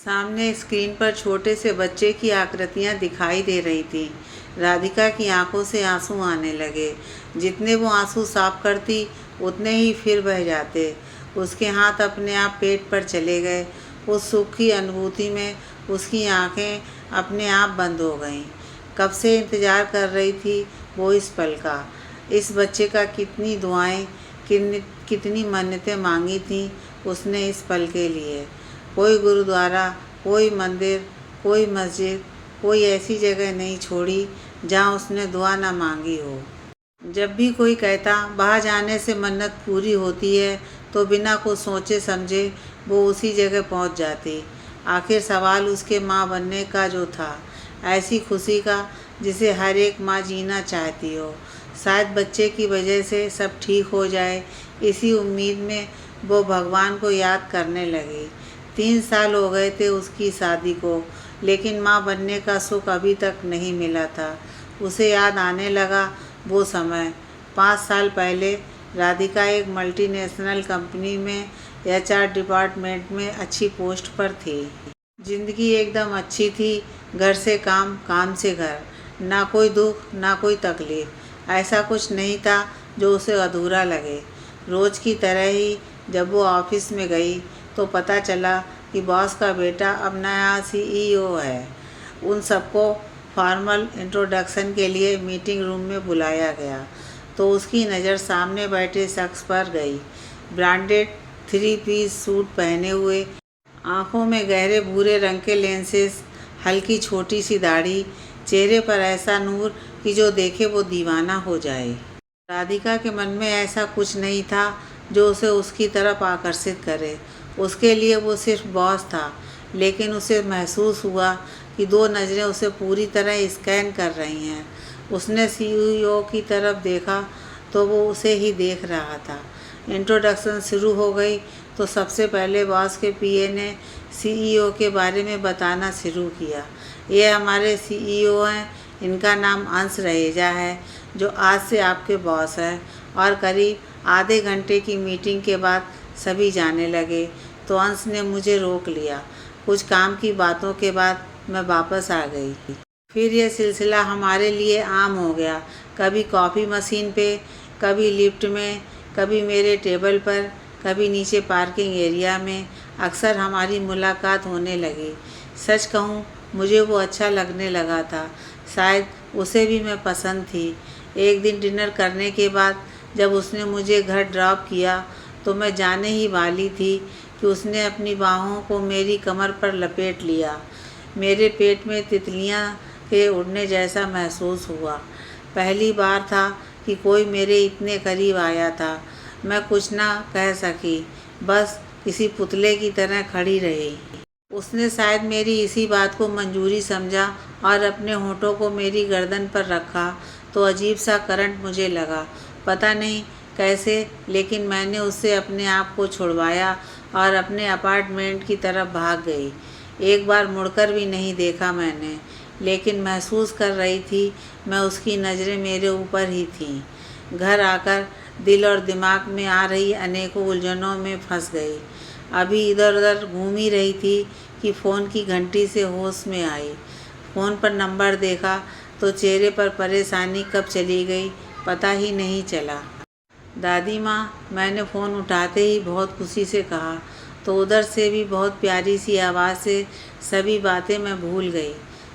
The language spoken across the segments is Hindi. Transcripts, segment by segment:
सामने स्क्रीन पर छोटे से बच्चे की आकृतियां दिखाई दे रही थी। राधिका की आंखों से आंसू आने लगे। जितने वो आंसू साफ करती उतने ही फिर बह जाते। उसके हाथ अपने आप पेट पर चले गए। उस सुख की अनुभूति में उसकी आंखें अपने आप बंद हो गईं। कब से इंतज़ार कर रही थी वो इस पल का। इस बच्चे का कितनी दुआएं, कितनी मन्नतें मांगी थीं उसने इस पल के लिए। कोई गुरुद्वारा, कोई मंदिर, कोई मस्जिद, कोई ऐसी जगह नहीं छोड़ी जहाँ उसने दुआ ना मांगी हो। जब भी कोई कहता वहाँ जाने से मन्नत पूरी होती है तो बिना कुछ सोचे समझे वो उसी जगह पहुँच जाती। आखिर सवाल उसके माँ बनने का जो था, ऐसी खुशी का जिसे हर एक माँ जीना चाहती हो। शायद बच्चे की वजह से सब ठीक हो जाए, इसी उम्मीद में वो भगवान को याद करने लगी। 3 साल हो गए थे उसकी शादी को, लेकिन माँ बनने का सुख अभी तक नहीं मिला था। उसे याद आने लगा वो समय। 5 साल पहले राधिका एक मल्टीनेशनल कंपनी में HR डिपार्टमेंट में अच्छी पोस्ट पर थी। जिंदगी एकदम अच्छी थी। घर से काम, काम से घर। ना कोई दुख, ना कोई तकलीफ। ऐसा कुछ नहीं था जो उसे अधूरा लगे। रोज़ की तरह ही जब वो ऑफिस में गई तो पता चला कि बॉस का बेटा अब नया CEO है। उन सबको फॉर्मल इंट्रोडक्शन के लिए मीटिंग रूम में बुलाया गया तो उसकी नज़र सामने बैठे शख्स पर गई। ब्रांडेड 3 पीस सूट पहने हुए, आंखों में गहरे भूरे रंग के लेंसेस, हल्की छोटी सी दाढ़ी, चेहरे पर ऐसा नूर कि जो देखे वो दीवाना हो जाए। राधिका के मन में ऐसा कुछ नहीं था जो उसे उसकी तरफ आकर्षित करे। उसके लिए वो सिर्फ बॉस था, लेकिन उसे महसूस हुआ कि 2 नज़रें उसे पूरी तरह स्कैन कर रही हैं। उसने CEO की तरफ देखा तो वो उसे ही देख रहा था। इंट्रोडक्शन शुरू हो गई तो सबसे पहले बॉस के PA ने CEO के बारे में बताना शुरू किया। ये हमारे CEO हैं, इनका नाम अंश रहेजा है, जो आज से आपके बॉस हैं। और करीब आधे घंटे की मीटिंग के बाद सभी जाने लगे तो अंश ने मुझे रोक लिया। कुछ काम की बातों के बाद मैं वापस आ गई। फिर यह सिलसिला हमारे लिए आम हो गया। कभी कॉफ़ी मशीन पे, कभी लिफ्ट में, कभी मेरे टेबल पर, कभी नीचे पार्किंग एरिया में। अक्सर हमारी मुलाकात होने लगी। सच कहूँ मुझे वो अच्छा लगने लगा था। शायद उसे भी मैं पसंद थी। एक दिन डिनर करने के बाद जब उसने मुझे घर ड्रॉप किया तो मैं जाने ही वाली थी कि उसने अपनी बाहों को मेरी कमर पर लपेट लिया। मेरे पेट में तितलियां के उड़ने जैसा महसूस हुआ। पहली बार था कि कोई मेरे इतने करीब आया था। मैं कुछ ना कह सकी, बस किसी पुतले की तरह खड़ी रही। उसने शायद मेरी इसी बात को मंजूरी समझा और अपने होठों को मेरी गर्दन पर रखा तो अजीब सा करंट मुझे लगा। पता नहीं कैसे, लेकिन मैंने उससे अपने आप को छुड़वाया और अपने अपार्टमेंट की तरफ भाग गई। एक बार मुड़कर भी नहीं देखा मैंने, लेकिन महसूस कर रही थी मैं उसकी नज़रें मेरे ऊपर ही थीं। घर आकर दिल और दिमाग में आ रही अनेकों उलझनों में फंस गई। अभी इधर उधर घूम ही रही थी कि फ़ोन की घंटी से होश में आई। फ़ोन पर नंबर देखा तो चेहरे पर परेशानी कब चली गई पता ही नहीं चला। दादी माँ, मैंने फ़ोन उठाते ही बहुत खुशी से कहा तो उधर से भी बहुत प्यारी सी आवाज़ से सभी बातें मैं भूल गई।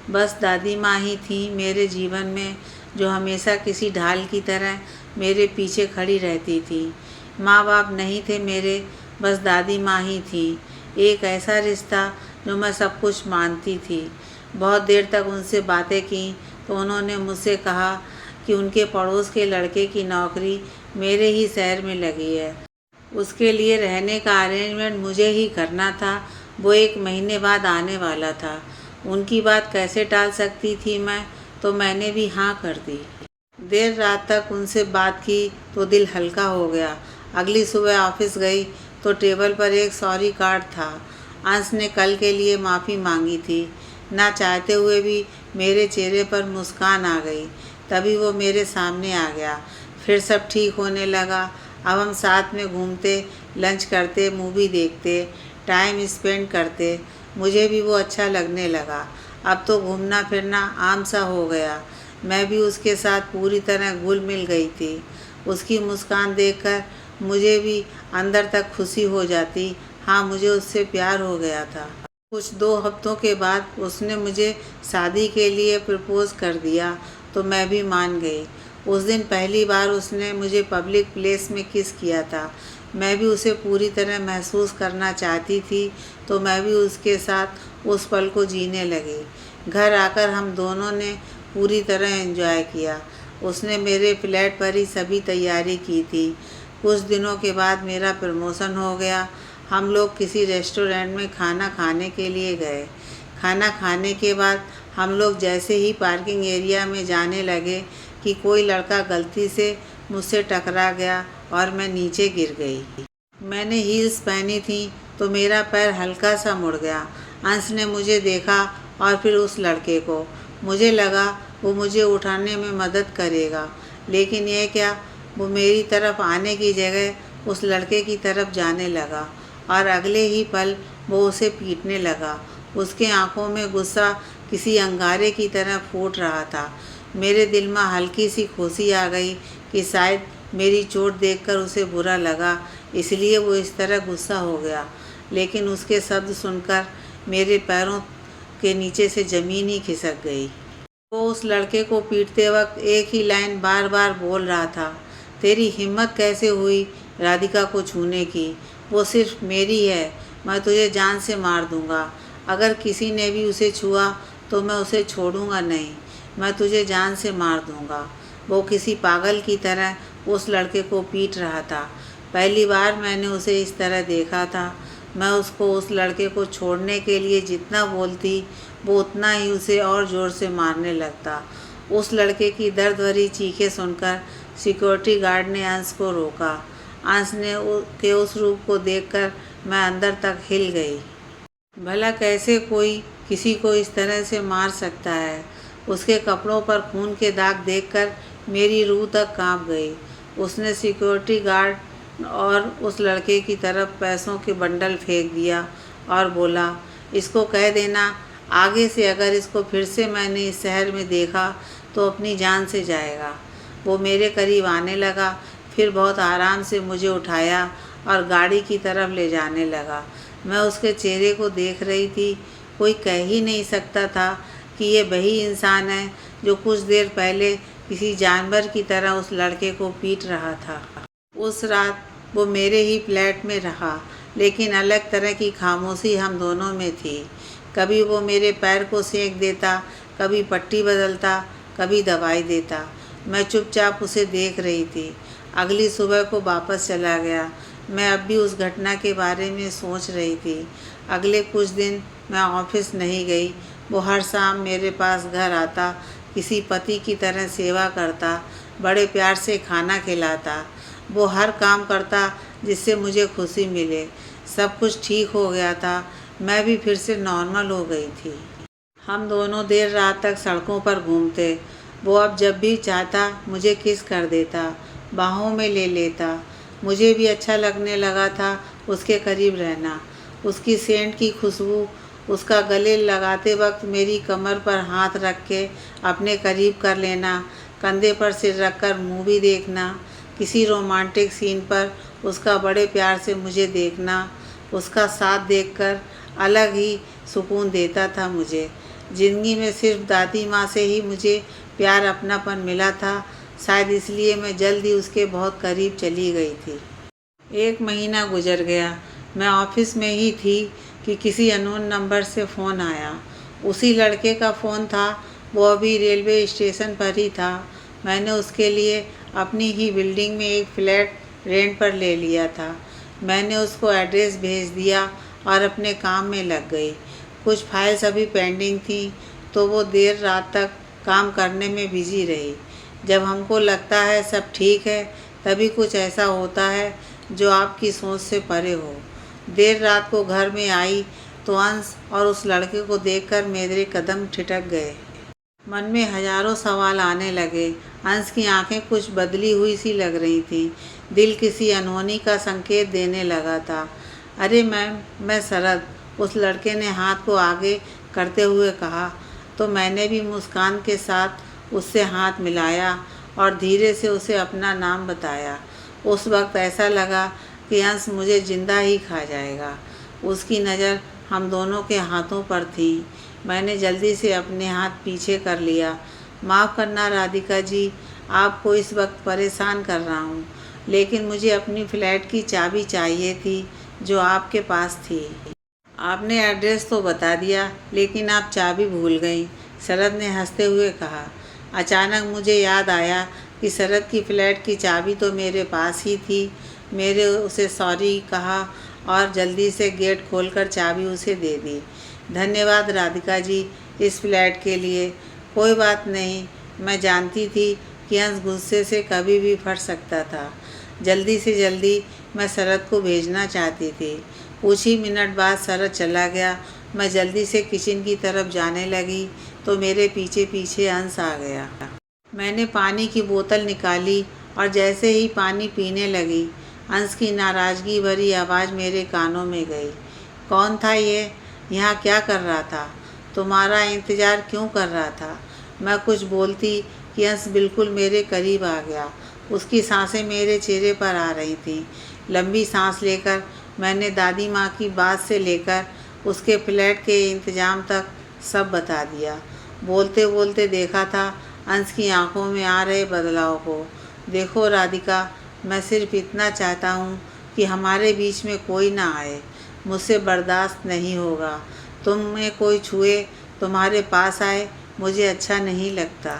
बस दादी माँ ही थी मेरे जीवन में, जो हमेशा किसी ढाल की तरह मेरे पीछे खड़ी रहती थी। माँ बाप नहीं थे मेरे, बस दादी माँ ही थी। एक ऐसा रिश्ता जो मैं सब कुछ मानती थी। बहुत देर तक उनसे बातें की तो उन्होंने मुझसे कहा कि उनके पड़ोस के लड़के की नौकरी मेरे ही शहर में लगी है। उसके लिए रहने का अरेंजमेंट मुझे ही करना था। वो 1 महीने बाद आने वाला था। उनकी बात कैसे टाल सकती थी मैं, तो मैंने भी हाँ कर दी। देर रात तक उनसे बात की तो दिल हल्का हो गया। अगली सुबह ऑफिस गई तो टेबल पर एक सॉरी कार्ड था। अंश ने कल के लिए माफ़ी मांगी थी। ना चाहते हुए भी मेरे चेहरे पर मुस्कान आ गई। तभी वो मेरे सामने आ गया। फिर सब ठीक होने लगा। अब हम साथ में घूमते, लंच करते, मूवी देखते, टाइम स्पेंड करते। मुझे भी वो अच्छा लगने लगा। अब तो घूमना फिरना आम सा हो गया। मैं भी उसके साथ पूरी तरह घुल मिल गई थी। उसकी मुस्कान देखकर मुझे भी अंदर तक खुशी हो जाती। हाँ, मुझे उससे प्यार हो गया था। कुछ 2 हफ्तों के बाद उसने मुझे शादी के लिए प्रपोज़ कर दिया तो मैं भी मान गई। उस दिन पहली बार उसने मुझे पब्लिक प्लेस में किस किया था। मैं भी उसे पूरी तरह महसूस करना चाहती थी तो मैं भी उसके साथ उस पल को जीने लगी। घर आकर हम दोनों ने पूरी तरह एंजॉय किया। उसने मेरे फ्लैट पर ही सभी तैयारी की थी। कुछ दिनों के बाद मेरा प्रमोशन हो गया। हम लोग किसी रेस्टोरेंट में खाना खाने के लिए गए। खाना खाने के बाद हम लोग जैसे ही पार्किंग एरिया में जाने लगे कि कोई लड़का गलती से मुझसे टकरा गया और मैं नीचे गिर गई। मैंने हील्स पहनी थी तो मेरा पैर हल्का सा मुड़ गया। अंश ने मुझे देखा और फिर उस लड़के को। मुझे लगा वो मुझे उठाने में मदद करेगा, लेकिन यह क्या, वो मेरी तरफ आने की जगह उस लड़के की तरफ जाने लगा और अगले ही पल वो उसे पीटने लगा। उसके आंखों में गुस्सा किसी अंगारे की तरह फूट रहा था। मेरे दिल में हल्की सी खुशी आ गई कि शायद मेरी चोट देखकर उसे बुरा लगा, इसलिए वो इस तरह गुस्सा हो गया। लेकिन उसके शब्द सुनकर मेरे पैरों के नीचे से ज़मीन ही खिसक गई। वो उस लड़के को पीटते वक्त एक ही लाइन बार बार बोल रहा था, तेरी हिम्मत कैसे हुई राधिका को छूने की? वो सिर्फ मेरी है, मैं तुझे जान से मार दूंगा। अगर किसी ने भी उसे छुआ तो मैं उसे छोड़ूंगा नहीं, मैं तुझे जान से मार दूंगा। वो किसी पागल की तरह उस लड़के को पीट रहा था। पहली बार मैंने उसे इस तरह देखा था। मैं उसको उस लड़के को छोड़ने के लिए जितना बोलती वो उतना ही उसे और ज़ोर से मारने लगता। उस लड़के की दर्द भरी चीखें सुनकर सिक्योरिटी गार्ड ने अंश को रोका। अंश ने के उस रूप को देखकर मैं अंदर तक हिल गई। भला कैसे कोई किसी को इस तरह से मार सकता है? उसके कपड़ों पर खून के दाग देखकर मेरी रूह तक कांप गई। उसने सिक्योरिटी गार्ड और उस लड़के की तरफ पैसों के बंडल फेंक दिया और बोला, इसको कह देना आगे से अगर इसको फिर से मैंने इस शहर में देखा तो अपनी जान से जाएगा। वो मेरे करीब आने लगा, फिर बहुत आराम से मुझे उठाया और गाड़ी की तरफ ले जाने लगा। मैं उसके चेहरे को देख रही थी। कोई कह ही नहीं सकता था कि ये वही इंसान है जो कुछ देर पहले किसी जानवर की तरह उस लड़के को पीट रहा था। उस रात वो मेरे ही फ्लैट में रहा, लेकिन अलग तरह की खामोशी हम दोनों में थी। कभी वो मेरे पैर को सेंक देता, कभी पट्टी बदलता, कभी दवाई देता। मैं चुपचाप उसे देख रही थी। अगली सुबह को वापस चला गया। मैं अब भी उस घटना के बारे में सोच रही थी। अगले कुछ दिन मैं ऑफिस नहीं गई। वो हर शाम मेरे पास घर आता, किसी पति की तरह सेवा करता, बड़े प्यार से खाना खिलाता। वो हर काम करता जिससे मुझे खुशी मिले। सब कुछ ठीक हो गया था। मैं भी फिर से नॉर्मल हो गई थी। हम दोनों देर रात तक सड़कों पर घूमते। वो अब जब भी चाहता मुझे किस कर देता, बाहों में ले लेता। मुझे भी अच्छा लगने लगा था उसके करीब रहना। उसकी सेंट की खुशबू, उसका गले लगाते वक्त मेरी कमर पर हाथ रख के अपने करीब कर लेना, कंधे पर सिर रखकर मूवी देखना, किसी रोमांटिक सीन पर उसका बड़े प्यार से मुझे देखना, उसका साथ देखकर अलग ही सुकून देता था मुझे। ज़िंदगी में सिर्फ दादी माँ से ही मुझे प्यार अपनापन मिला था। शायद इसलिए मैं जल्द ही उसके बहुत करीब चली गई थी। 1 महीना गुजर गया। मैं ऑफिस में ही थी कि किसी अननोन नंबर से फ़ोन आया। उसी लड़के का फ़ोन था। वो अभी रेलवे स्टेशन पर ही था। मैंने उसके लिए अपनी ही बिल्डिंग में एक फ्लैट रेंट पर ले लिया था। मैंने उसको एड्रेस भेज दिया और अपने काम में लग गई। कुछ फाइल्स अभी पेंडिंग थी तो वो देर रात तक काम करने में बिजी रही। जब हमको लगता है सब ठीक है, तभी कुछ ऐसा होता है जो आपकी सोच से परे हो। देर रात को घर में आई तो अंश और उस लड़के को देखकर मेरे कदम ठिठक गए। मन में हजारों सवाल आने लगे। अंश की आंखें कुछ बदली हुई सी लग रही थीं। दिल किसी अनहोनी का संकेत देने लगा था। अरे मैम, मैं शरद, उस लड़के ने हाथ को आगे करते हुए कहा तो मैंने भी मुस्कान के साथ उससे हाथ मिलाया और धीरे से उसे अपना नाम बताया। उस वक्त ऐसा लगा कि अंश मुझे जिंदा ही खा जाएगा। उसकी नज़र हम दोनों के हाथों पर थी। मैंने जल्दी से अपने हाथ पीछे कर लिया। माफ़ करना राधिका जी, आपको इस वक्त परेशान कर रहा हूँ, लेकिन मुझे अपनी फ्लैट की चाबी चाहिए थी जो आपके पास थी। आपने एड्रेस तो बता दिया, लेकिन आप चाबी भूल गई, शरद ने हंसते हुए कहा। अचानक मुझे याद आया कि शरद की फ्लैट की चाबी तो मेरे पास ही थी। मेरे उसे सॉरी कहा और जल्दी से गेट खोलकर चाबी उसे दे दी। धन्यवाद राधिका जी इस फ्लैट के लिए। कोई बात नहीं, मैं जानती थी कि अंश गुस्से से कभी भी फट सकता था। जल्दी से जल्दी मैं शरद को भेजना चाहती थी। कुछ ही मिनट बाद शरद चला गया। मैं जल्दी से किचन की तरफ जाने लगी तो मेरे पीछे पीछे अंश आ गया। मैंने पानी की बोतल निकाली और जैसे ही पानी पीने लगी, अंश की नाराज़गी भरी आवाज़ मेरे कानों में गई। कौन था ये? यहाँ क्या कर रहा था? तुम्हारा इंतज़ार क्यों कर रहा था? मैं कुछ बोलती कि अंश बिल्कुल मेरे करीब आ गया। उसकी सांसें मेरे चेहरे पर आ रही थीं। लंबी सांस लेकर मैंने दादी माँ की बात से लेकर उसके फ्लैट के इंतज़ाम तक सब बता दिया। बोलते बोलते देखा था अंश की आंखों में आ रहे बदलाव को। देखो राधिका, मैं सिर्फ इतना चाहता हूँ कि हमारे बीच में कोई ना आए। मुझसे बर्दाश्त नहीं होगा। तुम्हें कोई छुए, तुम्हारे पास आए, मुझे अच्छा नहीं लगता।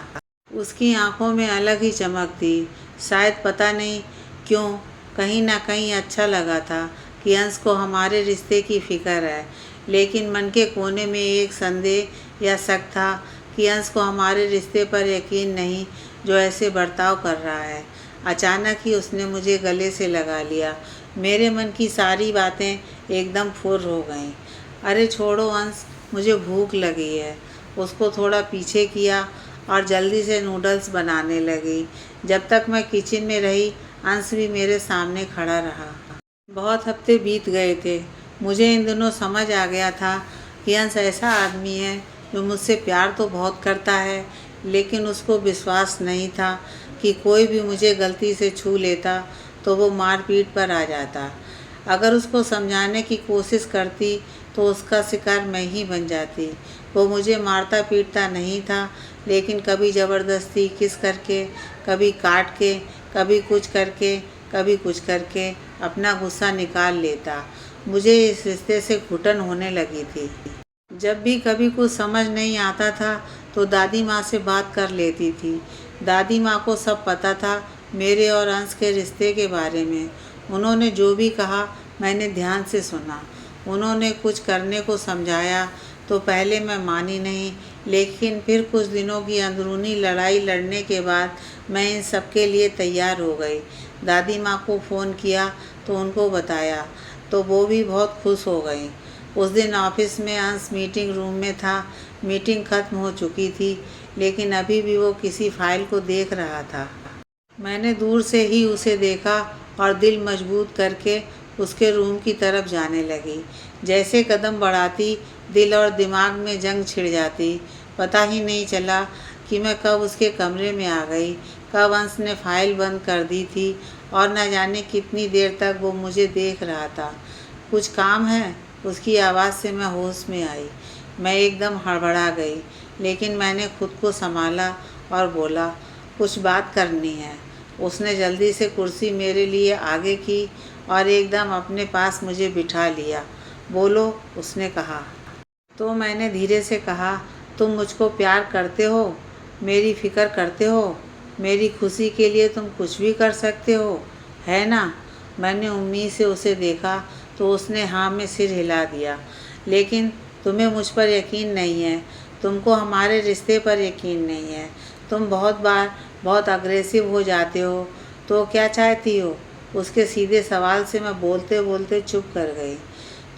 उसकी आंखों में अलग ही चमक थी। शायद पता नहीं क्यों, कहीं ना कहीं अच्छा लगा था कि अंश को हमारे रिश्ते की फ़िक्र है। लेकिन मन के कोने में एक संदेह या शक था कि अंश को हमारे रिश्ते पर यकीन नहीं जो ऐसे बर्ताव कर रहा है। अचानक ही उसने मुझे गले से लगा लिया। मेरे मन की सारी बातें एकदम फुर्र हो गईं। अरे छोड़ो अंश, मुझे भूख लगी है। उसको थोड़ा पीछे किया और जल्दी से नूडल्स बनाने लगी। जब तक मैं किचन में रही, अंश भी मेरे सामने खड़ा रहा। बहुत हफ्ते बीत गए थे। मुझे इन दिनों समझ आ गया था कि अंश ऐसा आदमी है जो मुझसे प्यार तो बहुत करता है, लेकिन उसको विश्वास नहीं था कि कोई भी मुझे गलती से छू लेता तो वो मारपीट पर आ जाता। अगर उसको समझाने की कोशिश करती तो उसका शिकार मैं ही बन जाती। वो मुझे मारता पीटता नहीं था, लेकिन कभी ज़बरदस्ती किस करके, कभी काट के, कभी कुछ करके अपना गुस्सा निकाल लेता। मुझे इस रिश्ते से घुटन होने लगी थी। जब भी कभी कुछ समझ नहीं आता था तो दादी माँ से बात कर लेती थी। दादी माँ को सब पता था मेरे और अंश के रिश्ते के बारे में। उन्होंने जो भी कहा मैंने ध्यान से सुना। उन्होंने कुछ करने को समझाया तो पहले मैं मानी नहीं, लेकिन फिर कुछ दिनों की अंदरूनी लड़ाई लड़ने के बाद मैं इन सब के लिए तैयार हो गई। दादी माँ को फ़ोन किया तो उनको बताया तो वो भी बहुत खुश हो गई। उस दिन ऑफिस में अंश मीटिंग रूम में था। मीटिंग खत्म हो चुकी थी, लेकिन अभी भी वो किसी फाइल को देख रहा था। मैंने दूर से ही उसे देखा और दिल मजबूत करके उसके रूम की तरफ जाने लगी। जैसे कदम बढ़ाती दिल और दिमाग में जंग छिड़ जाती। पता ही नहीं चला कि मैं कब उसके कमरे में आ गई, कब अंश ने फाइल बंद कर दी थी और न जाने कितनी देर तक वो मुझे देख रहा था। कुछ काम है? उसकी आवाज़ से मैं होश में आई। मैं एकदम हड़बड़ा गई, लेकिन मैंने खुद को संभाला और बोला, कुछ बात करनी है। उसने जल्दी से कुर्सी मेरे लिए आगे की और एकदम अपने पास मुझे बिठा लिया। बोलो, उसने कहा। तो मैंने धीरे से कहा, तुम मुझको प्यार करते हो, मेरी फ़िक्र करते हो, मेरी खुशी के लिए तुम कुछ भी कर सकते हो, है ना? मैंने उम्मीद से उसे देखा तो उसने हाँ में सिर हिला दिया। लेकिन तुम्हें मुझ पर यकीन नहीं है, तुमको हमारे रिश्ते पर यकीन नहीं है। तुम बहुत बार बहुत अग्रेसिव हो जाते हो। तो क्या चाहती हो? उसके सीधे सवाल से मैं बोलते बोलते चुप कर गई।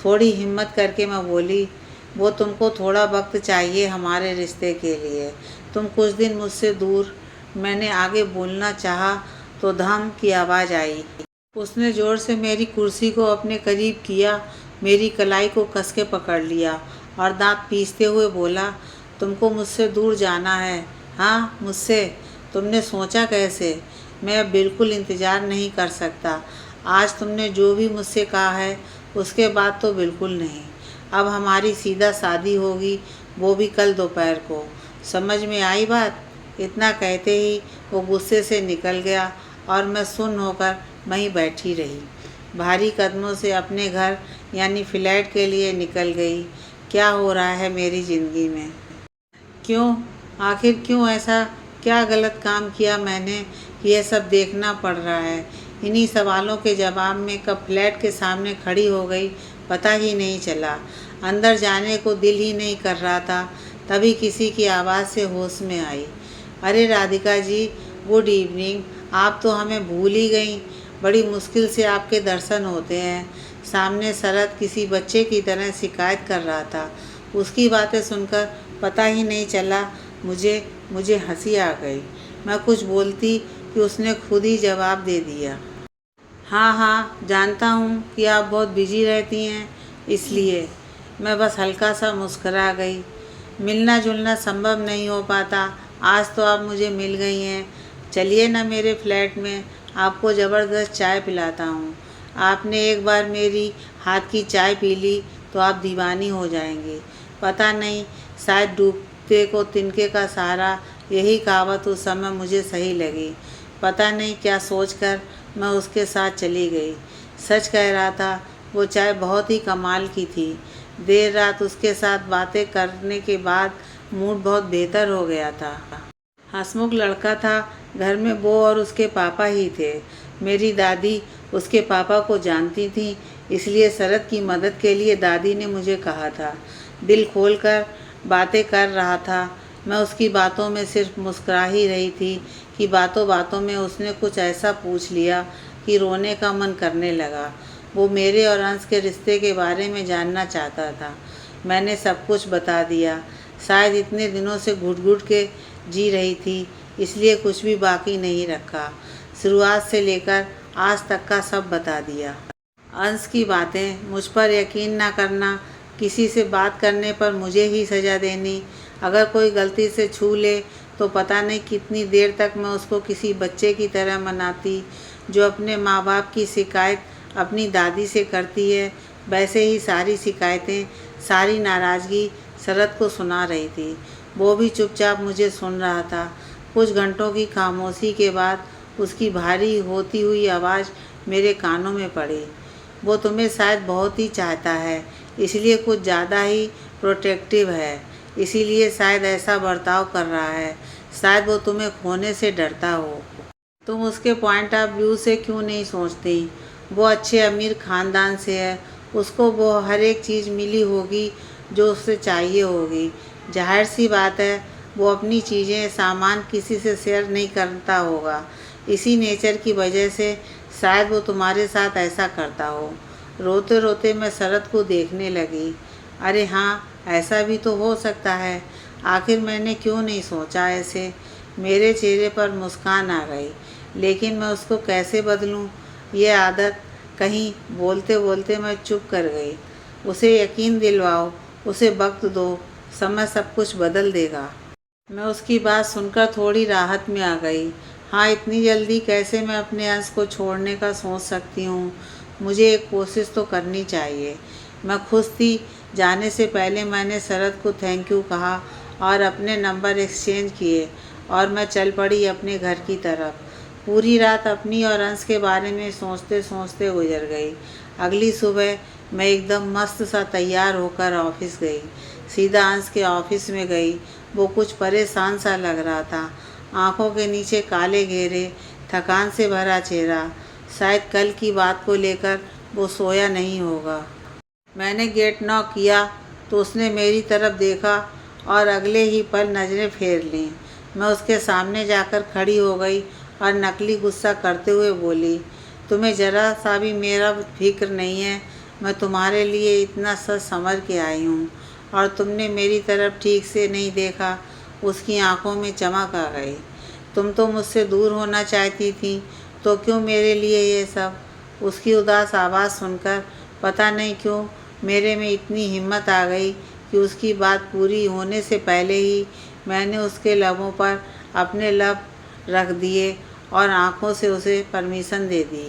थोड़ी हिम्मत करके मैं बोली, वो तुमको थोड़ा वक्त चाहिए हमारे रिश्ते के लिए। तुम कुछ दिन मुझसे दूर। मैंने आगे बोलना चाहा तो धम की आवाज़ आई। उसने ज़ोर से मेरी कुर्सी को अपने करीब किया मेरी कलाई को कस के पकड़ लिया और दांत पीसते हुए बोला, तुमको मुझसे दूर जाना है? हाँ, मुझसे? तुमने सोचा कैसे? मैं अब बिल्कुल इंतज़ार नहीं कर सकता। आज तुमने जो भी मुझसे कहा है उसके बाद तो बिल्कुल नहीं। अब हमारी सीधा शादी होगी, वो भी कल दोपहर को। समझ में आई बात? इतना कहते ही वो गुस्से से निकल गया और मैं सुन्न होकर वहीं बैठी रही। भारी कदमों से अपने घर यानी फ्लैट के लिए निकल गई। क्या हो रहा है मेरी ज़िंदगी में? क्यों? आखिर क्यों? ऐसा क्या गलत काम किया मैंने कि यह सब देखना पड़ रहा है? इन्हीं सवालों के जवाब में कब फ्लैट के सामने खड़ी हो गई पता ही नहीं चला। अंदर जाने को दिल ही नहीं कर रहा था, तभी किसी की आवाज़ से होश में आई। अरे राधिका जी, गुड इवनिंग। आप तो हमें भूल ही गईं। बड़ी मुश्किल से आपके दर्शन होते हैं। सामने शरद किसी बच्चे की तरह शिकायत कर रहा था। उसकी बातें सुनकर पता ही नहीं चला मुझे हंसी आ गई। मैं कुछ बोलती कि उसने खुद ही जवाब दे दिया। हाँ हाँ, जानता हूँ कि आप बहुत बिजी रहती हैं, इसलिए। मैं बस हल्का सा मुस्करा गई। मिलना जुलना संभव नहीं हो पाता, आज तो आप मुझे मिल गई हैं। चलिए ना मेरे फ्लैट में, आपको ज़बरदस्त चाय पिलाता हूँ। आपने एक बार मेरी हाथ की चाय पी ली तो आप दीवानी हो जाएंगी। पता नहीं, शायद डूबते को तिनके का सहारा, यही कहावत उस समय मुझे सही लगी। पता नहीं क्या सोचकर मैं उसके साथ चली गई। सच कह रहा था, वो चाय बहुत ही कमाल की थी। देर रात उसके साथ बातें करने के बाद मूड बहुत बेहतर हो गया था। हंसमुख लड़का था। घर में वो और उसके पापा ही थे। मेरी दादी उसके पापा को जानती थी, इसलिए शरद की मदद के लिए दादी ने मुझे कहा था। दिल खोलकर बातें कर रहा था। मैं उसकी बातों में सिर्फ मुस्कुरा ही रही थी कि बातों बातों में उसने कुछ ऐसा पूछ लिया कि रोने का मन करने लगा। वो मेरे और अंश के रिश्ते के बारे में जानना चाहता था। मैंने सब कुछ बता दिया। शायद इतने दिनों से घुट घुट के जी रही थी, इसलिए कुछ भी बाकी नहीं रखा। शुरुआत से लेकर आज तक का सब बता दिया। अंश की बातें, मुझ पर यकीन ना करना, किसी से बात करने पर मुझे ही सज़ा देनी, अगर कोई गलती से छू ले तो पता नहीं कितनी देर तक मैं उसको किसी बच्चे की तरह मनाती, जो अपने माँ बाप की शिकायत अपनी दादी से करती है। वैसे ही सारी शिकायतें, सारी नाराज़गी शरद को सुना रही थी। वो भी चुपचाप मुझे सुन रहा था। कुछ घंटों की खामोशी के बाद उसकी भारी होती हुई आवाज़ मेरे कानों में पड़ी। वो तुम्हें शायद बहुत ही चाहता है, इसलिए कुछ ज़्यादा ही प्रोटेक्टिव है, इसीलिए शायद ऐसा बर्ताव कर रहा है। शायद वो तुम्हें खोने से डरता हो। तुम उसके पॉइंट ऑफ व्यू से क्यों नहीं सोचती? वो अच्छे अमीर ख़ानदान से है, उसको वो हर एक चीज़ मिली होगी जो उससे चाहिए होगी। जाहिर सी बात है, वो अपनी चीज़ें, सामान किसी से शेयर नहीं करता होगा। इसी नेचर की वजह से शायद वो तुम्हारे साथ ऐसा करता हो। रोते रोते मैं शरद को देखने लगी। अरे हाँ, ऐसा भी तो हो सकता है। आखिर मैंने क्यों नहीं सोचा ऐसे? मेरे चेहरे पर मुस्कान आ गई, लेकिन मैं उसको कैसे बदलूं? ये आदत। कहीं बोलते बोलते मैं चुप कर गई। उसे यकीन दिलवाओ, उसे वक्त दो, समय सब कुछ बदल देगा। मैं उसकी बात सुनकर थोड़ी राहत में आ गई। हाँ, इतनी जल्दी कैसे मैं अपने अंश को छोड़ने का सोच सकती हूँ? मुझे एक कोशिश तो करनी चाहिए। मैं खुश थी। जाने से पहले मैंने शरद को थैंक यू कहा और अपने नंबर एक्सचेंज किए और मैं चल पड़ी अपने घर की तरफ। पूरी रात अपनी और अंश के बारे में सोचते सोचते गुजर गई। अगली सुबह मैं एकदम मस्त सा तैयार होकर ऑफिस गई। सीधा अंश के ऑफिस में गई। वो कुछ परेशान सा लग रहा था। आंखों के नीचे काले घेरे, थकान से भरा चेहरा। शायद कल की बात को लेकर वो सोया नहीं होगा। मैंने गेट नॉक किया तो उसने मेरी तरफ देखा और अगले ही पल नज़रें फेर लीं। मैं उसके सामने जाकर खड़ी हो गई और नकली गुस्सा करते हुए बोली, तुम्हें ज़रा सा भी मेरा फिक्र नहीं है? मैं तुम्हारे लिए इतना सच समझ के आई हूँ और तुमने मेरी तरफ ठीक से नहीं देखा। उसकी आंखों में चमक आ गई। तुम तो मुझसे दूर होना चाहती थी, तो क्यों मेरे लिए ये सब? उसकी उदास आवाज़ सुनकर पता नहीं क्यों मेरे में इतनी हिम्मत आ गई कि उसकी बात पूरी होने से पहले ही मैंने उसके लबों पर अपने लब रख दिए और आंखों से उसे परमिशन दे दी।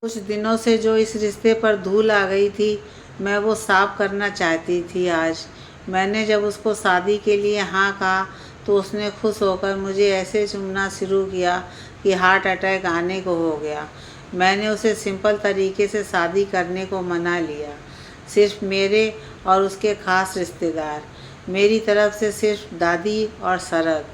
कुछ दिनों से जो इस रिश्ते पर धूल आ गई थी, मैं वो साफ करना चाहती थी। आज मैंने जब उसको शादी के लिए हाँ कहा तो उसने खुश होकर मुझे ऐसे चूमना शुरू किया कि हार्ट अटैक आने को हो गया। मैंने उसे सिंपल तरीके से शादी करने को मना लिया। सिर्फ मेरे और उसके ख़ास रिश्तेदार, मेरी तरफ से सिर्फ दादी और शरद,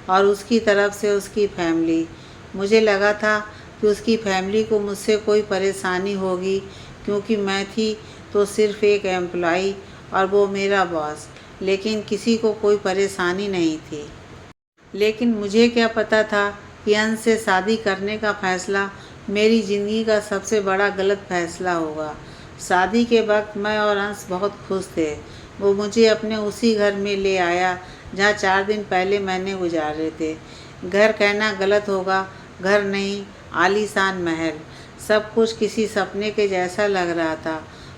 और उसकी तरफ से उसकी फैमिली। मुझे लगा था कि उसकी फैमिली को मुझसे कोई परेशानी होगी, क्योंकि मैं थी तो सिर्फ एक एम्प्लॉई और वो मेरा बॉस, लेकिन किसी को कोई परेशानी नहीं थी। लेकिन मुझे क्या पता था कि अंश से शादी करने का फ़ैसला मेरी ज़िंदगी का सबसे बड़ा गलत फ़ैसला होगा। शादी के वक्त मैं और अंश बहुत खुश थे। वो मुझे अपने उसी घर में ले आया जहाँ 4 दिन पहले मैंने गुजारे थे। घर कहना गलत होगा, घर नहीं, आलीशान महल। सब कुछ किसी सपने के जैसा लग रहा था।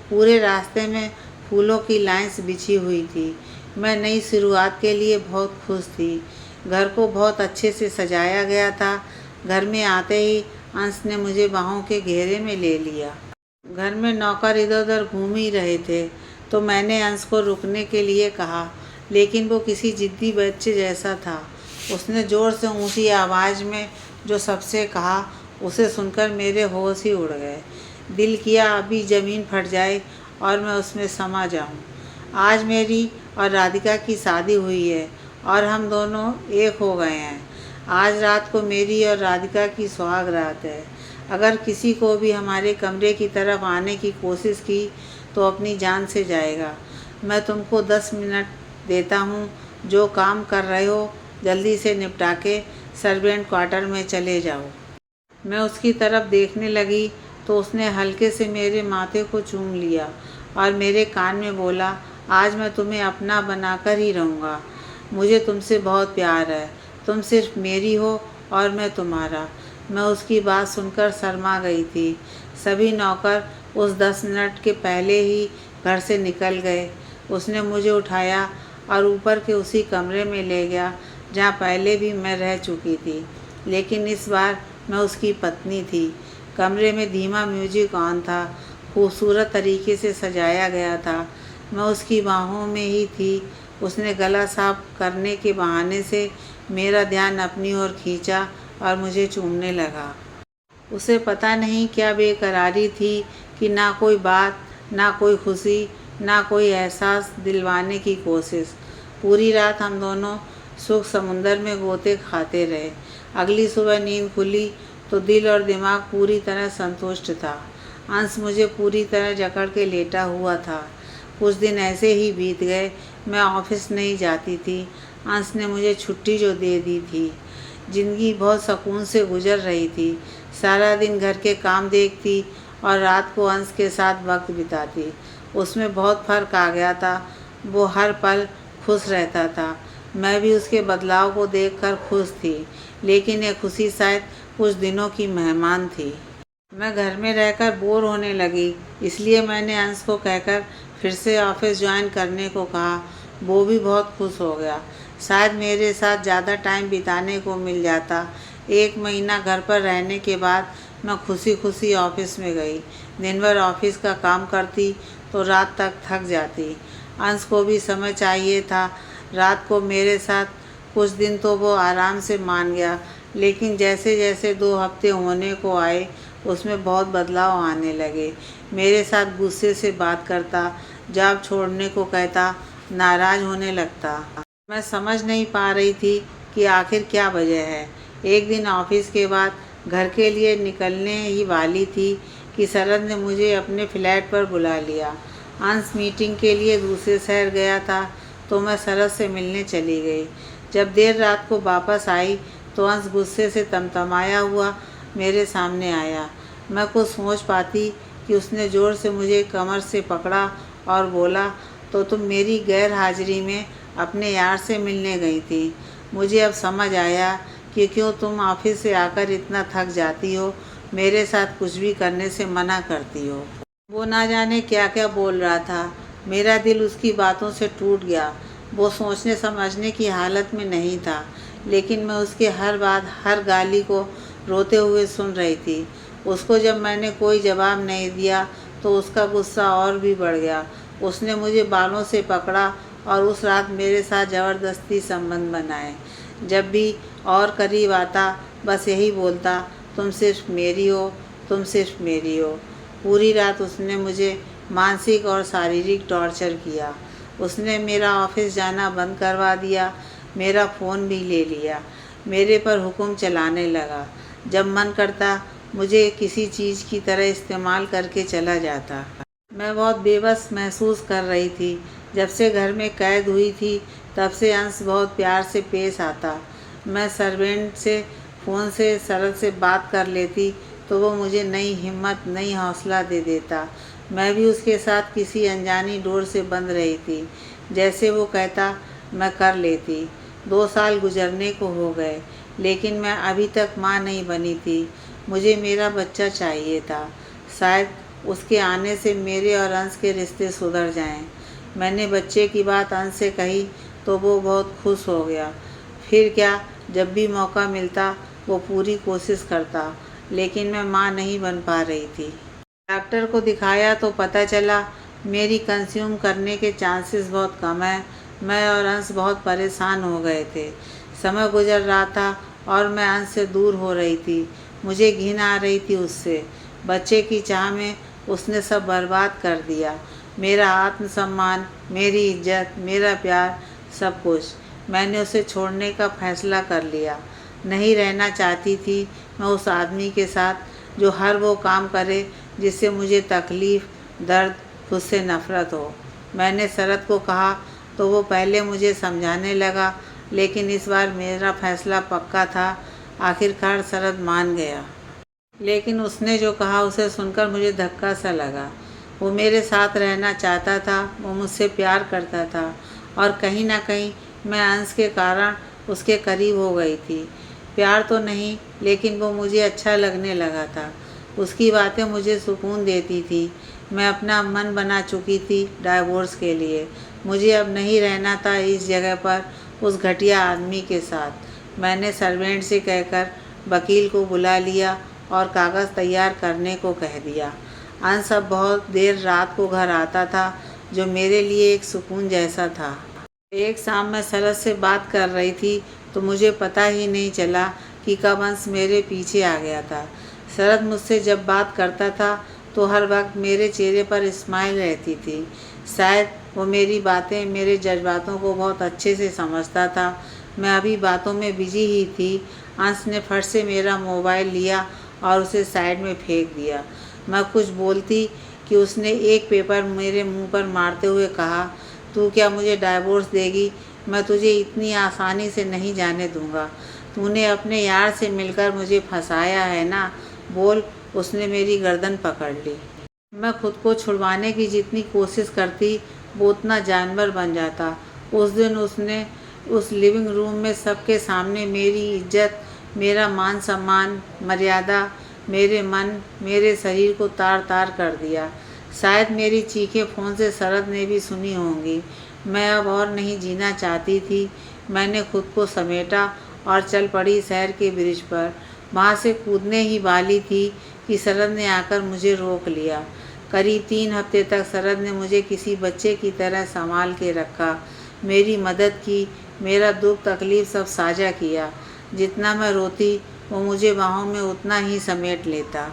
पूरे रास्ते में फूलों की लाइन्स बिछी हुई थी। मैं नई शुरुआत के लिए बहुत खुश थी। घर को बहुत अच्छे से सजाया गया था। घर में आते ही अंश ने मुझे बाहों के घेरे में ले लिया। घर में नौकर इधर उधर घूम ही रहे थे तो मैंने अंश को रुकने के लिए कहा, लेकिन वो किसी जिद्दी बच्चे जैसा था। उसने ज़ोर से ऊंची आवाज़ में जो सबसे कहा, उसे सुनकर मेरे होश ही उड़ गए। दिल किया अभी ज़मीन फट जाए और मैं उसमें समा जाऊं। आज मेरी और राधिका की शादी हुई है और हम दोनों एक हो गए हैं। आज रात को मेरी और राधिका की सुहाग रात है। अगर किसी को भी हमारे कमरे की तरफ आने की कोशिश की तो अपनी जान से जाएगा। मैं तुमको 10 मिनट देता हूँ। जो काम कर रहे हो जल्दी से निपटा के सर्वेंट क्वार्टर में चले जाओ। मैं उसकी तरफ देखने लगी तो उसने हल्के से मेरे माथे को चूम लिया और मेरे कान में बोला, आज मैं तुम्हें अपना बनाकर ही रहूँगा। मुझे तुमसे बहुत प्यार है। तुम सिर्फ मेरी हो और मैं तुम्हारा। मैं उसकी बात सुनकर शर्मा गई थी। सभी नौकर उस 10 मिनट के पहले ही घर से निकल गए। उसने मुझे उठाया और ऊपर के उसी कमरे में ले गया जहाँ पहले भी मैं रह चुकी थी, लेकिन इस बार मैं उसकी पत्नी थी। कमरे में धीमा म्यूजिक ऑन था, खूबसूरत तरीके से सजाया गया था। मैं उसकी बाहों में ही थी। उसने गला साफ करने के बहाने से मेरा ध्यान अपनी ओर खींचा और मुझे चूमने लगा। उसे पता नहीं क्या बेकरारी थी कि ना कोई बात, ना कोई खुशी, ना कोई एहसास दिलवाने की कोशिश। पूरी रात हम दोनों सुख समुंदर में गोते खाते रहे। अगली सुबह नींद खुली तो दिल और दिमाग पूरी तरह संतुष्ट था। अंश मुझे पूरी तरह जकड़ के लेटा हुआ था। कुछ दिन ऐसे ही बीत गए। मैं ऑफिस नहीं जाती थी। अंश ने मुझे छुट्टी जो दे दी थी। ज़िंदगी बहुत सुकून से गुजर रही थी। सारा दिन घर के काम देखती और रात को अंश के साथ वक्त बिताती। उसमें बहुत फ़र्क आ गया था। वो हर पल खुश रहता था। मैं भी उसके बदलाव को देखकर खुश थी, लेकिन ये खुशी शायद कुछ दिनों की मेहमान थी। मैं घर में रहकर बोर होने लगी, इसलिए मैंने अंश को कहकर फिर से ऑफिस ज्वाइन करने को कहा। वो भी बहुत खुश हो गया। शायद मेरे साथ ज़्यादा टाइम बिताने को मिल जाता। 1 महीना घर पर रहने के बाद मैं खुशी खुशी ऑफिस में गई। दिन भर ऑफिस का काम करती तो रात तक थक जाती। अंश को भी समय चाहिए था। रात को मेरे साथ कुछ दिन तो वो आराम से मान गया, लेकिन जैसे जैसे 2 हफ्ते होने को आए उसमें बहुत बदलाव आने लगे। मेरे साथ गुस्से से बात करता, जॉब छोड़ने को कहता, नाराज़ होने लगता। मैं समझ नहीं पा रही थी कि आखिर क्या वजह है। एक दिन ऑफिस के बाद घर के लिए निकलने ही वाली थी कि शरद ने मुझे अपने फ्लैट पर बुला लिया। अंश मीटिंग के लिए दूसरे शहर गया था तो मैं शरद से मिलने चली गई। जब देर रात को वापस आई तो अंश गुस्से से तमतमाया हुआ मेरे सामने आया। मैं कुछ सोच पाती कि उसने ज़ोर से मुझे कमर से पकड़ा और बोला, तो तुम मेरी गैर हाजिरी में अपने यार से मिलने गई थी। मुझे अब समझ आया कि क्यों तुम ऑफिस से आकर इतना थक जाती हो, मेरे साथ कुछ भी करने से मना करती हो। वो ना जाने क्या क्या बोल रहा था। मेरा दिल उसकी बातों से टूट गया। वो सोचने समझने की हालत में नहीं था, लेकिन मैं उसकी हर बात, हर गाली को रोते हुए सुन रही थी। उसको जब मैंने कोई जवाब नहीं दिया तो उसका गुस्सा और भी बढ़ गया। उसने मुझे बालों से पकड़ा और उस रात मेरे साथ ज़बरदस्ती संबंध बनाए। जब भी और करीब आता बस यही बोलता, तुम सिर्फ मेरी हो, तुम सिर्फ मेरी हो। पूरी रात उसने मुझे मानसिक और शारीरिक टॉर्चर किया। उसने मेरा ऑफिस जाना बंद करवा दिया, मेरा फ़ोन भी ले लिया, मेरे पर हुक्म चलाने लगा। जब मन करता मुझे किसी चीज़ की तरह इस्तेमाल करके चला जाता। मैं बहुत बेबस महसूस कर रही थी। जब से घर में कैद हुई थी तब से अंश बहुत प्यार से पेश आता। मैं सर्वेंट से फ़ोन से शरद से बात कर लेती तो वो मुझे नई हिम्मत, नई हौसला दे देता। मैं भी उसके साथ किसी अनजानी डोर से बंध रही थी। जैसे वो कहता मैं कर लेती। 2 साल गुजरने को हो गए, लेकिन मैं अभी तक माँ नहीं बनी थी। मुझे मेरा बच्चा चाहिए था। शायद उसके आने से मेरे और अंश के रिश्ते सुधर जाएं। मैंने बच्चे की बात अंश से कही तो वो बहुत खुश हो गया। फिर क्या, जब भी मौका मिलता वो पूरी कोशिश करता, लेकिन मैं माँ नहीं बन पा रही थी। डॉक्टर को दिखाया तो पता चला मेरी कंज्यूम करने के चांसेस बहुत कम हैं। मैं और अंश बहुत परेशान हो गए थे। समय गुजर रहा था और मैं अंश से दूर हो रही थी। मुझे घिन आ रही थी उससे। बच्चे की चाह में उसने सब बर्बाद कर दिया। मेरा आत्मसम्मान, मेरी इज्जत, मेरा प्यार, सब कुछ। मैंने उसे छोड़ने का फैसला कर लिया। नहीं रहना चाहती थी मैं उस आदमी के साथ जो हर वो काम करे जिससे मुझे तकलीफ़, दर्द, खुद से नफ़रत हो। मैंने शरद को कहा तो वो पहले मुझे समझाने लगा, लेकिन इस बार मेरा फ़ैसला पक्का था। आखिरकार शरद मान गया। लेकिन उसने जो कहा उसे सुनकर मुझे धक्का सा लगा। वो मेरे साथ रहना चाहता था, वो मुझसे प्यार करता था और कहीं ना कहीं मैं अंश के कारण उसके करीब हो गई थी। प्यार तो नहीं, लेकिन वो मुझे अच्छा लगने लगा था। उसकी बातें मुझे सुकून देती थी। मैं अपना मन बना चुकी थी डाइवोर्स के लिए। मुझे अब नहीं रहना था इस जगह पर उस घटिया आदमी के साथ। मैंने सर्वेंट से कहकर वकील को बुला लिया और कागज़ तैयार करने को कह दिया। अंश अब बहुत देर रात को घर आता था, जो मेरे लिए एक सुकून जैसा था। एक शाम मैं शरद से बात कर रही थी तो मुझे पता ही नहीं चला कि कब अंश मेरे पीछे आ गया था। शरद मुझसे जब बात करता था तो हर वक्त मेरे चेहरे पर स्माइल रहती थी। शायद वो मेरी बातें, मेरे जज्बातों को बहुत अच्छे से समझता था। मैं अभी बातों में बिजी ही थी। अंश ने फट से मेरा मोबाइल लिया और उसे साइड में फेंक दिया। मैं कुछ बोलती कि उसने एक पेपर मेरे मुंह पर मारते हुए कहा, तू क्या मुझे डाइवोर्स देगी? मैं तुझे इतनी आसानी से नहीं जाने दूंगा। तूने अपने यार से मिलकर मुझे फंसाया है ना? बोल। उसने मेरी गर्दन पकड़ ली। मैं खुद को छुड़वाने की जितनी कोशिश करती वो उतना जानवर बन जाता। उस दिन उसने उस लिविंग रूम में सबके सामने मेरी इज्जत, मेरा मान सम्मान, मर्यादा, मेरे मन, मेरे शरीर को तार तार कर दिया। शायद मेरी चीखें फ़ोन से शरद ने भी सुनी होंगी। मैं अब और नहीं जीना चाहती थी। मैंने खुद को समेटा और चल पड़ी शहर के ब्रिज पर। वहाँ से कूदने ही वाली थी कि शरद ने आकर मुझे रोक लिया। करीब 3 हफ्ते तक शरद ने मुझे किसी बच्चे की तरह संभाल के रखा, मेरी मदद की, मेरा दुख तकलीफ़ सब साझा किया। जितना मैं रोती वो मुझे बाहों में उतना ही समेट लेता।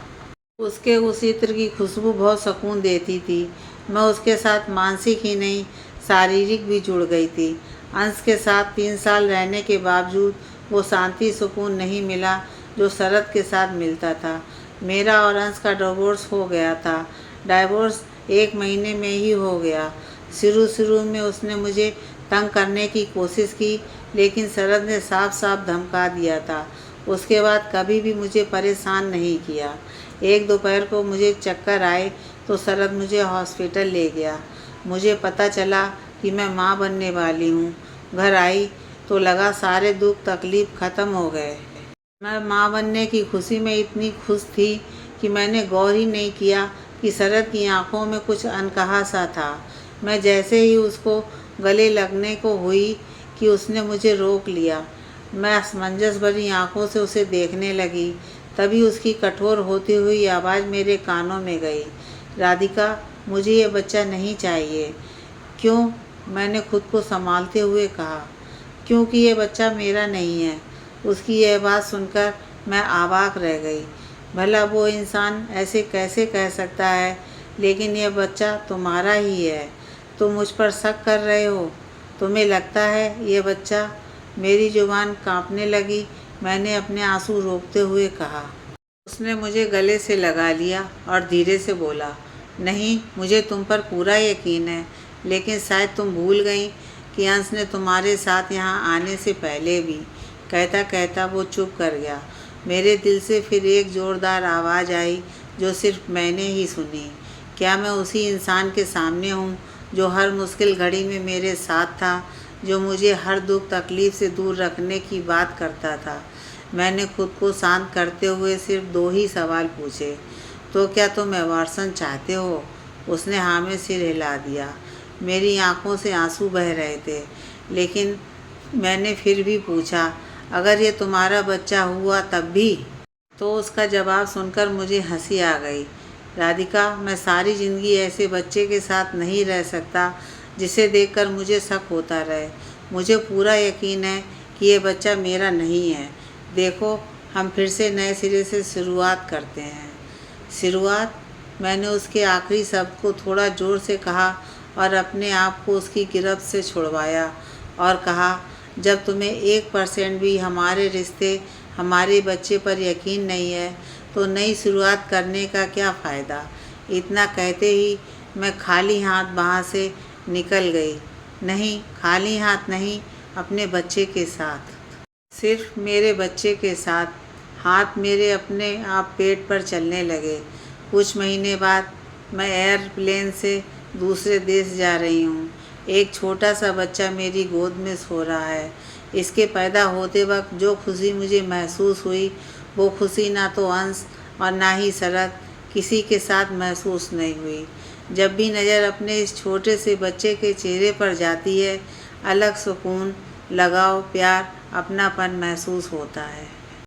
उसके उस इत्र की खुशबू बहुत सुकून देती थी। मैं उसके साथ मानसिक ही नहीं, शारीरिक भी जुड़ गई थी। अंश के साथ 3 साल रहने के बावजूद वो शांति, सुकून नहीं मिला जो शरद के साथ मिलता था। मेरा और अंश का डिवोर्स हो गया था। डाइवोर्स 1 महीने में ही हो गया। शुरू में उसने मुझे तंग करने की कोशिश की, लेकिन शरद ने साफ साफ धमका दिया था। उसके बाद कभी भी मुझे परेशान नहीं किया। एक दोपहर को मुझे चक्कर आए तो शरद मुझे हॉस्पिटल ले गया। मुझे पता चला कि मैं माँ बनने वाली हूँ। घर आई तो लगा सारे दुख तकलीफ़ ख़त्म हो गए। मैं माँ बनने की खुशी में इतनी खुश थी कि मैंने गौर ही नहीं किया कि शरद की आंखों में कुछ अनकहा सा था। मैं जैसे ही उसको गले लगने को हुई कि उसने मुझे रोक लिया। मैं असमंजस भरी आंखों से उसे देखने लगी। तभी उसकी कठोर होती हुई आवाज़ मेरे कानों में गई, राधिका, मुझे ये बच्चा नहीं चाहिए। क्यों? मैंने खुद को संभालते हुए कहा। क्योंकि ये बच्चा मेरा नहीं है। उसकी यह बात सुनकर मैं अवाक रह गई। भला वो इंसान ऐसे कैसे कह सकता है? लेकिन यह बच्चा तुम्हारा ही है। तुम मुझ पर शक कर रहे हो? तुम्हें लगता है ये बच्चा? मेरी जुबान कांपने लगी। मैंने अपने आंसू रोकते हुए कहा। उसने मुझे गले से लगा लिया और धीरे से बोला, नहीं, मुझे तुम पर पूरा यकीन है, लेकिन शायद तुम भूल गई कि अंश ने तुम्हारे साथ यहाँ आने से पहले भी। कहता कहता वो चुप कर गया। मेरे दिल से फिर एक ज़ोरदार आवाज़ आई जो सिर्फ मैंने ही सुनी। क्या मैं उसी इंसान के सामने हूँ जो हर मुश्किल घड़ी में मेरे साथ था, जो मुझे हर दुख तकलीफ़ से दूर रखने की बात करता था? मैंने खुद को शांत करते हुए सिर्फ 2 ही सवाल पूछे। तो क्या तुम अबॉर्शन चाहते हो? उसने हाँ में सिर हिला दिया। मेरी आंखों से आंसू बह रहे थे, लेकिन मैंने फिर भी पूछा, अगर ये तुम्हारा बच्चा हुआ तब भी? तो उसका जवाब सुनकर मुझे हंसी आ गई। राधिका, मैं सारी ज़िंदगी ऐसे बच्चे के साथ नहीं रह सकता जिसे देखकर मुझे शक होता रहे। मुझे पूरा यकीन है कि ये बच्चा मेरा नहीं है। देखो, हम फिर से नए सिरे से शुरुआत करते हैं। शुरुआत? मैंने उसके आखिरी शब्द को थोड़ा ज़ोर से कहा और अपने आप को उसकी गिरफ्त से छुड़वाया और कहा, जब तुम्हें 1% भी हमारे रिश्ते, हमारे बच्चे पर यकीन नहीं है, तो नई शुरुआत करने का क्या फ़ायदा? इतना कहते ही मैं खाली हाथ वहाँ से निकल गई। नहीं, खाली हाथ नहीं, अपने बच्चे के साथ। सिर्फ मेरे बच्चे के साथ। हाथ मेरे अपने आप पेट पर चलने लगे। कुछ महीने बाद मैं एयरप्लेन से दूसरे देश जा रही हूँ। एक छोटा सा बच्चा मेरी गोद में सो रहा है। इसके पैदा होते वक्त जो खुशी मुझे महसूस हुई, वो खुशी ना तो अंश और ना ही शरत किसी के साथ महसूस नहीं हुई। जब भी नज़र अपने इस छोटे से बच्चे के चेहरे पर जाती है, अलग सुकून, लगाव, प्यार, अपनापन महसूस होता है।